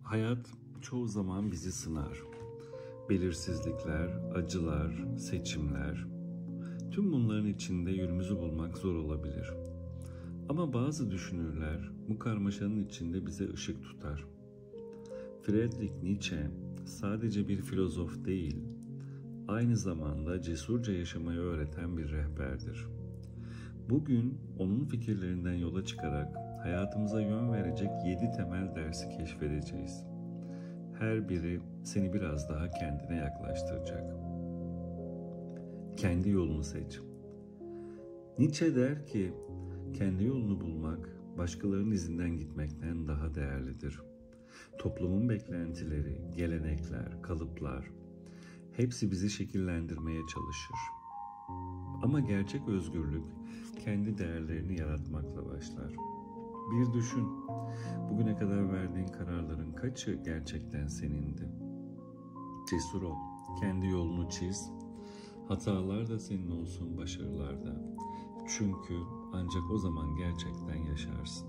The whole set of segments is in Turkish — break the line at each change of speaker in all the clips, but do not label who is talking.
Hayat çoğu zaman bizi sınar. Belirsizlikler, acılar, seçimler. Tüm bunların içinde yönümüzü bulmak zor olabilir. Ama bazı düşünürler bu karmaşanın içinde bize ışık tutar. Friedrich Nietzsche sadece bir filozof değil, aynı zamanda cesurca yaşamayı öğreten bir rehberdir. Bugün onun fikirlerinden yola çıkarak hayatımıza yön verecek 7 temel dersi keşfedeceğiz. Her biri seni biraz daha kendine yaklaştıracak. Kendi yolunu seç. Nietzsche der ki, kendi yolunu bulmak başkalarının izinden gitmekten daha değerlidir. Toplumun beklentileri, gelenekler, kalıplar hepsi bizi şekillendirmeye çalışır. Ama gerçek özgürlük kendi değerlerini yaratmakla başlar. Bir düşün, bugüne kadar verdiğin kararların kaçı gerçekten senindi? Cesur ol, kendi yolunu çiz. Hatalar da senin olsun, başarılar da. Çünkü ancak o zaman gerçekten yaşarsın.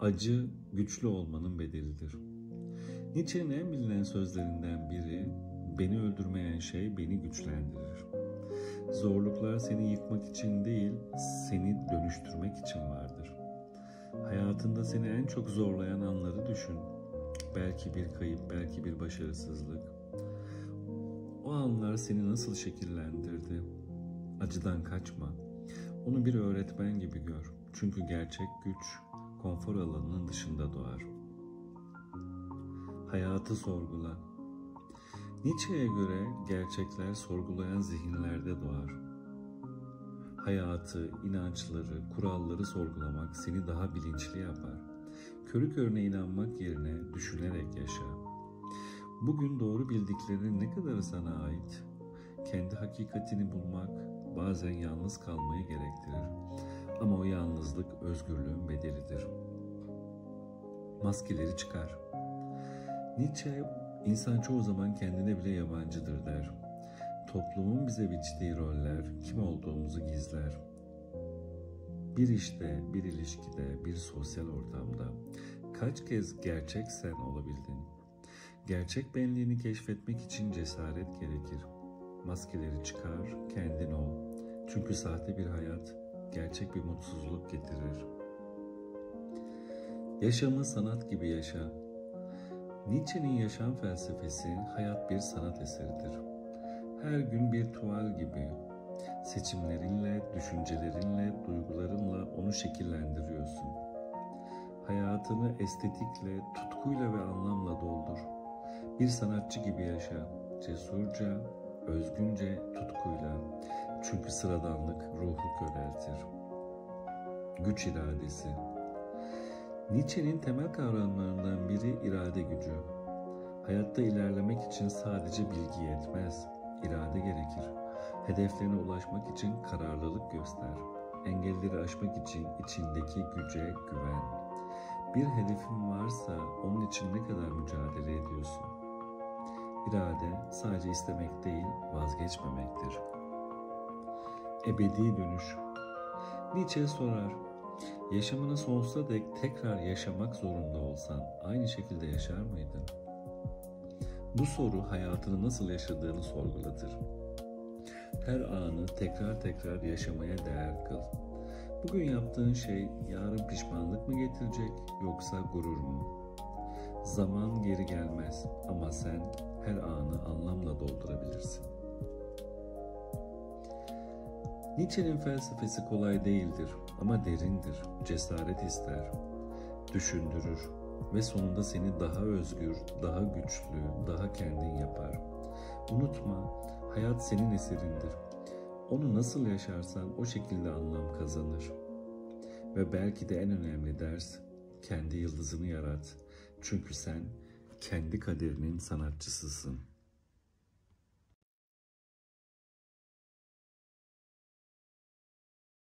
Acı, güçlü olmanın bedelidir. Nietzsche'nin en bilinen sözlerinden biri, beni öldürmeyen şey beni güçlendirir. Zorluklar seni yıkmak için değil, seni dönüştürmek için vardır. Hayatında seni en çok zorlayan anları düşün. Belki bir kayıp, belki bir başarısızlık. O anlar seni nasıl şekillendirdi? Acıdan kaçma. Onu bir öğretmen gibi gör. Çünkü gerçek güç konfor alanının dışında doğar. Hayatı sorgula. Nietzsche'ye göre gerçekler sorgulayan zihinlerde doğar. Hayatı, inançları, kuralları sorgulamak seni daha bilinçli yapar. Körü körüne inanmak yerine düşünerek yaşa. Bugün doğru bildiklerinin ne kadarı sana ait? Kendi hakikatini bulmak bazen yalnız kalmayı gerektirir. Ama o yalnızlık özgürlüğün bedelidir. Maskeleri çıkar. Nietzsche, insan çoğu zaman kendine bile yabancıdır der. Toplumun bize biçtiği roller kim olduğumuzu gizler. Bir işte, bir ilişkide, bir sosyal ortamda kaç kez gerçek sen olabildin? Gerçek benliğini keşfetmek için cesaret gerekir. Maskeleri çıkar, kendin ol. Çünkü sahte bir hayat gerçek bir mutsuzluk getirir. Yaşamı sanat gibi yaşa. Nietzsche'nin yaşam felsefesi hayat bir sanat eseridir. Her gün bir tuval gibi seçimlerinle, düşüncelerinle, duygularınla onu şekillendiriyorsun. Hayatını estetikle, tutkuyla ve anlamla doldur. Bir sanatçı gibi yaşa, cesurca, özgünce, tutkuyla. Çünkü sıradanlık ruhu köreltir. Güç iradesi. Nietzsche'nin temel kavramlarından biri irade gücü. Hayatta ilerlemek için sadece bilgi yetmez, irade gerekir. Hedeflerine ulaşmak için kararlılık göster. Engelleri aşmak için içindeki güce güven. Bir hedefin varsa onun için ne kadar mücadele ediyorsun? İrade sadece istemek değil, vazgeçmemektir. Ebedi dönüş. Nietzsche sorar, yaşamını sonsuza dek tekrar yaşamak zorunda olsan aynı şekilde yaşar mıydın? Bu soru hayatını nasıl yaşadığını sorgulatır. Her anı tekrar tekrar yaşamaya değer kıl. Bugün yaptığın şey yarın pişmanlık mı getirecek yoksa gurur mu? Zaman geri gelmez ama sen her anı anlamla doldurabilirsin. Nietzsche'nin felsefesi kolay değildir ama derindir, cesaret ister, düşündürür ve sonunda seni daha özgür, daha güçlü, daha kendin yapar. Unutma, hayat senin eserindir. Onu nasıl yaşarsan o şekilde anlam kazanır. Ve belki de en önemli ders, kendi yıldızını yarat. Çünkü sen kendi kaderinin sanatçısısın.